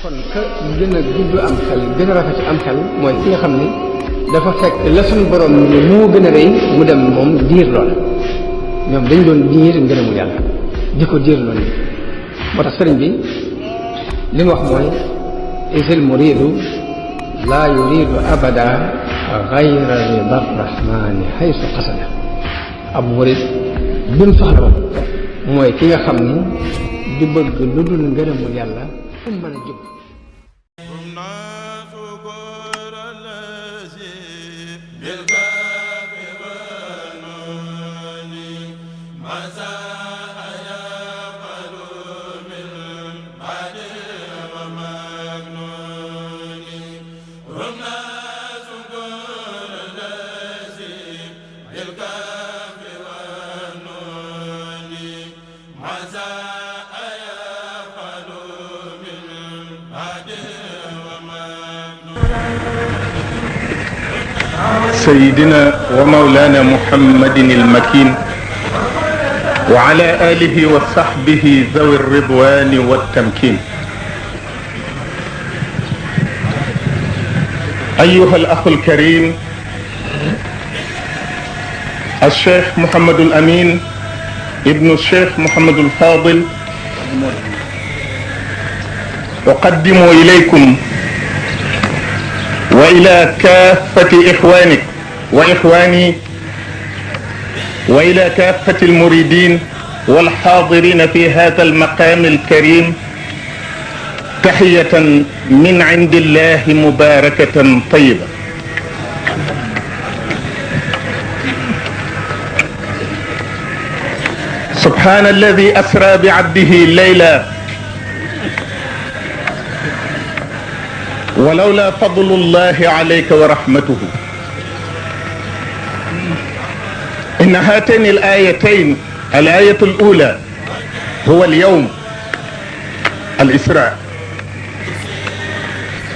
kon ka gën a gudd am xel gën a rafet am xel mooy ki nga xam ni dafa fekk la suñu borom ni moo gën a rëy mu dem moom diir lool ñoom dañ doon diir ngërëmu yàlla di ko diir loolu moo tax sëriñ bi li mu wax mooy isil muridu laa yuridu abada gayra rida rahmani haysu qasada ab murid bi mu soxla woon mooy ki nga xam ni du bëgg lu dul ngërëmu yàlla fu mu mën a jóg سيدنا ومولانا محمد المكين وعلى آله وصحبه ذوي الرضوان والتمكين. أيها الأخ الكريم الشيخ محمد الأمين ابن الشيخ محمد الفاضل، أقدم إليكم وإلى كافة إخوانك وإخواني وإلى كافة المريدين والحاضرين في هذا المقام الكريم تحية من عند الله مباركة طيبة. سبحان الذي أسرى بعبده ليلا ولولا فضل الله عليك ورحمته. إن هاتين الآيتين، الآية الأولى هو اليوم الإسراء،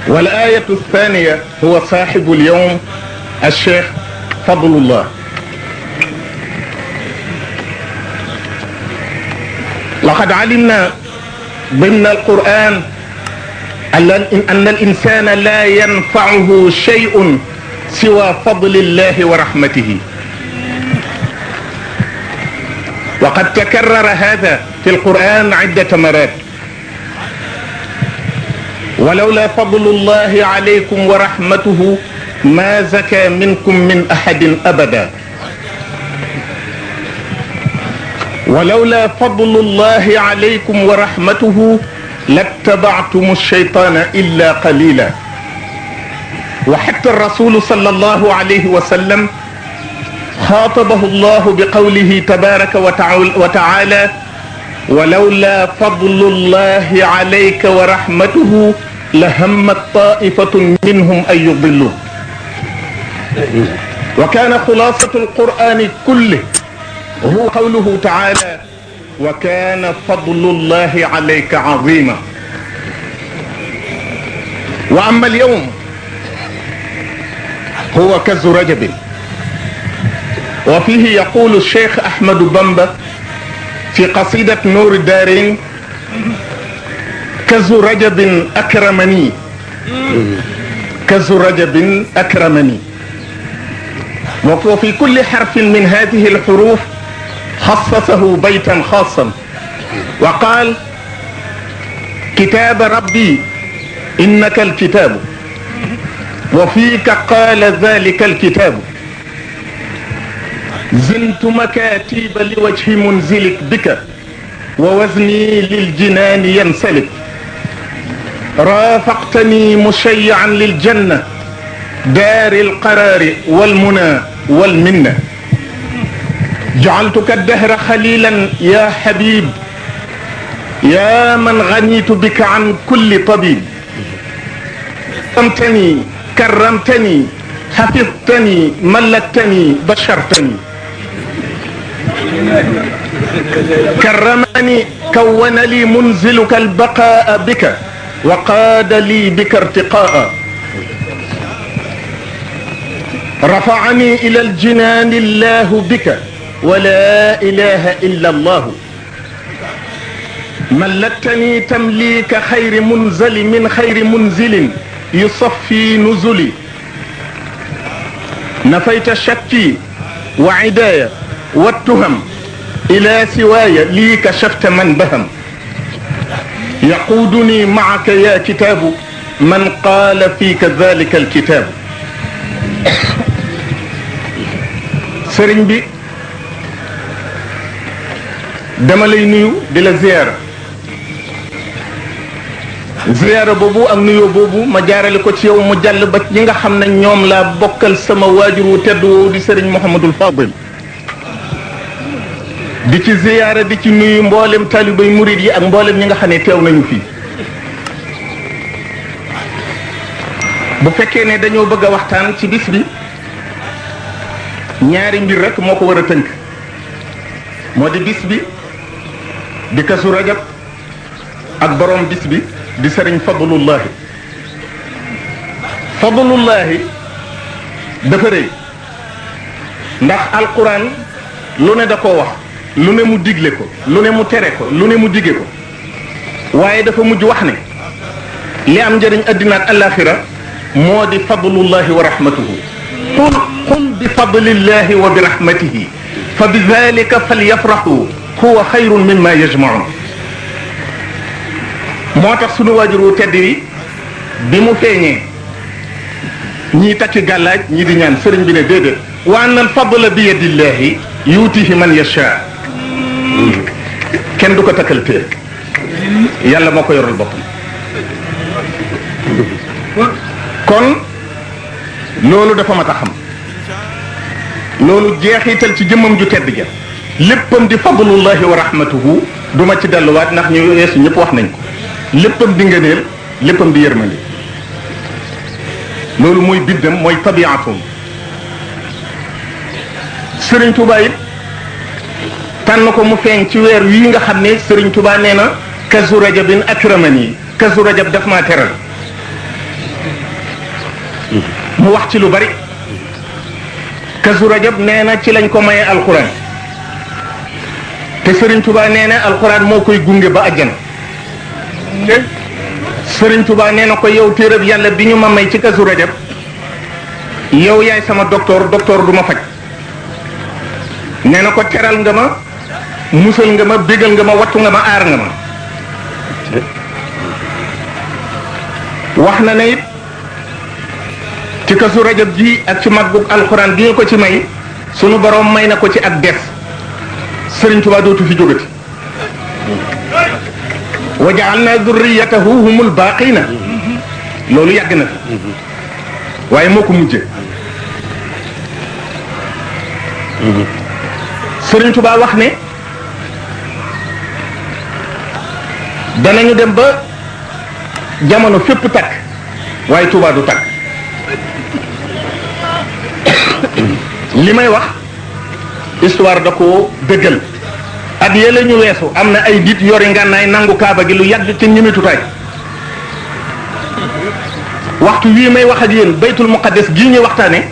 والآية الثانية هو صاحب اليوم الشيخ فضل الله. لقد علمنا ضمن القرآن أن الإنسان لا ينفعه شيء سوى فضل الله ورحمته، وقد تكرر هذا في القرآن عدة مرات. ولولا فضل الله عليكم ورحمته ما زكى منكم من أحد أبدا. ولولا فضل الله عليكم ورحمته لاتبعتم الشيطان إلا قليلا. وحتى الرسول صلى الله عليه وسلم خاطبه الله بقوله تبارك وتعالى: ولولا فضل الله عليك ورحمته لهمت طائفة منهم أن يضلوا. وكان خلاصة القرآن كله هو قوله تعالى: وكان فضل الله عليك عظيما. وأما اليوم هو كز رجب، وفيه يقول الشيخ أحمد بامبا في قصيدة نور الدارين: كز رجب أكرمني، كز رجب أكرمني. وفي كل حرف من هذه الحروف خصصه بيتا خاصا وقال: كتاب ربي إنك الكتاب، وفيك قال ذلك الكتاب، زنت مكاتيب لوجه منزلك بك، ووزني للجنان ينسلك، رافقتني مشيعا للجنة دار القرار والمنى والمنة، جعلتك الدهر خليلا يا حبيب، يا من غنيت بك عن كل طبيب، كرمتني حفظتني ملكتني بشرتني، كرمني كون لي منزلك البقاء بك، وقاد لي بك ارتقاء، رفعني إلى الجنان الله بك، ولا إله إلا الله، ملكتني تمليك خير منزل من خير منزل يصفي نزلي نفيت شكي وعدايا والتهم إلى سواي لي كشفت من بهم يقودني معك يا كتاب من قال فيك ذلك الكتاب sëriñ bi dama lay nuyu di la ziyaara boobu ak nuyoo boobu ma jaarale ko ci yow mu jàll ba ñi nga xam ne ñoom laa bokkal sama waajur wu tedd woowu di sëriñ Mouhamadul Fadil di ci ziyaara di ci nuyu mboolem talibay murid yi ak mboolem ñi nga xam ne teew nañu fii bu fekkee ne dañoo bëgg a waxtaan ci bis bi ñaari mbir rek moo ko war a tënk moo di bis bi di Kazu Rajab ak borom bis bi di sëriñ Fadlullahi dafa rëy ndax alquran lu ne da koo wax lu ne mu digle ko lu ne mu tere ko lu ne mu dige ko waaye dafa mujj wax ne li am njëriñ addina ak alaxira moo di fadlullahi wa rahmatuhu qul bi fadlillahi wa bi rahmatihi fa bi dalika falyafrahu huwa xayrun mimma yajmaun moo tax sunu waajur wu tedd bi mu feeñee ñii takki gàllaaj ñii di ñaan sëriñ bi ne déedéet wa anna al fadla bi yadillahi yuutihi man yasha kenn du ko takkal téer yàlla moo ko yoral boppam kon loolu dafa mat a xam loolu jeexital ci jëmmam ju tedd ja léppam di fadlullahi wa rahmatuhu du ma ci delluwaat ndax ñu weesu ñëpp wax nañ ko léppam di ngëneel léppam di yërmande loolu mooy biddam mooy tabiatum Sëriñ Tuubaa it tànn ko mu feeñ ci weer wii nga xam ne Sëriñ Tuubaa nee na Kazu Rajabin akramani Kazu Rajab daf maa teral mu wax ci lu bari Kazu Rajab nee na ci lañ ko mayee alxuraan te Sëriñ Tuubaa nee na alxuraan moo koy gunge ba àjjana Sëriñ Tuubaa nee na ko yow téereb yàlla bi ñu ma may ci Kazu Rajab yow yaay sama docteur du ma faj nee na ko teral nga ma musal nga ma bégal nga ma wattu nga ma aar nga ma wax na ne it ci Kazu Rajab ji ak ci màggug alxuraan gi ñu ko ci may sunu borom may na ko ci ak des Sëriñ Tuubaa dootu fi jógati wa ja'alna dhurriyyatahu humul baaqina loolu yàgg na fi waaye moo ko mujje Sëriñ Tuubaa wax ne danañu dem ba jamono fépp takk waaye Tuubaa du takk li may wax histoire da ko dëggal at yële ñu weesu am na ay nit yori ngànnaay nangu kaaba gi lu yàgg ci ñimitutaay waxtu wii may wax ak yéen baytul muqaddas gii ñuy waxtaane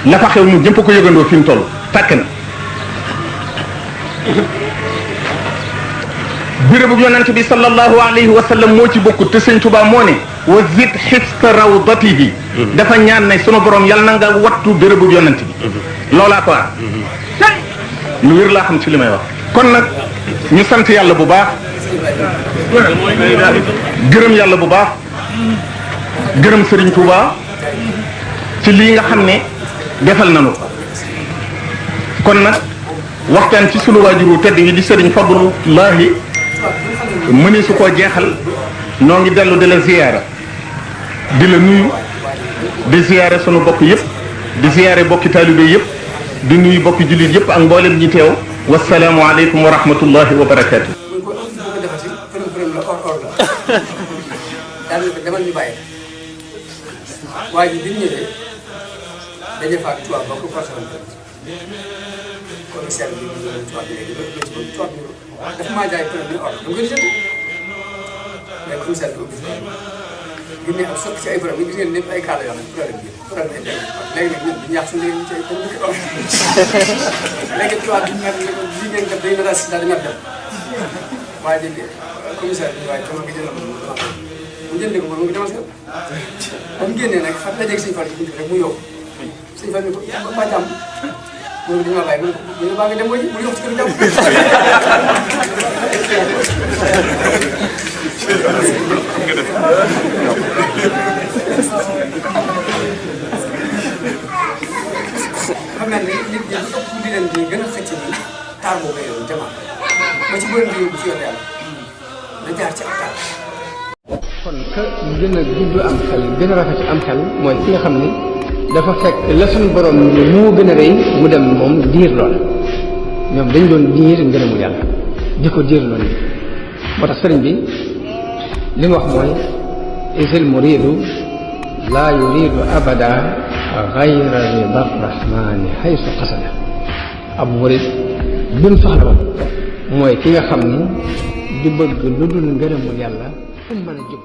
la fa xew ñu ñëpp ko yëgandoo fi mu toll tàkk na bérébu yonent bi sallallahu alayhi wa sallam moo ci bokkut te Sëñ Tuubaa moo ne wa zid xifta rawdatihi dafa ñaan ne sunu borom yal na nga wattu bérébu yonent bi loolaa ko lu wér laa xam ci li may wax kon nag ñu sant yàlla bu baax gërëm yàlla bu baax gërëm Sëriñ Tuubaa ci lii nga xam ne defal nañu ko kon nag waxtaan ci sunu waajuru tedd yi di Sëriñ Fadlullahi mëni su koo jeexal noo ngi dellu di la ziyaara di la nuyu di ziyaare sunu bokk yëpp di ziyaare bokki taalibe yëpp di nuyu bokki jullit yëpp ak mboolem ñi teew wasalaamu aleykum wa rahmatullahi wa barakaatu. demal ñu bàyyi waaye bi ñu ñëwee dañu fa tubaab ba ko commissaire bi ñu doon tubaab bi léegi tubaab bi dafa maa jaay problème bi ordre dama koy jënd mais commissaire bi ko gis ñu ne ak sokk ci ay borom yi gis ngeen lépp ay kàlla yoo xam ne problème bi léegi nag ñun ñu yàq suñu léegi ci ay problème bi ordre léegi tubaab bi ñu ne ko lii ngeen def day na daal si daal di dem waaye jëndee commissaire bi waaye dama ko jëndal mu jëndee ko mu demal sa ba mu génnee nag xam dajeeg sëñ Fall ci buntu rek mu yow sëñ Fall ni ko ba jàmm mu ne dañu ma bàyyi mu ne baa nga dem ba ji mu yow ci kër jàmm xam naa ne nit ñi di leen di gën a xëcc ni taar boobu yow jamono ba ci bëri yóbbu ci yoon yàlla na jaar ci ab taar. kon ka gën a gudd am xel gën a rafet am xel mooy ki nga xam ni dafa fekk la suñu borom moo gën a rëy mu dem moom diir lool ñoom dañ doon diir ngërëmu yàlla di ko diir lool moo tax sëriñ bi li mu wax mooy isil muridu laa yuridu abada gayra rida rahmani haysu qasada ab murid bi mu soxla woon mooy ki nga xam ni du bëgg lu dul ngërëmu yàlla fu mu mën a jóg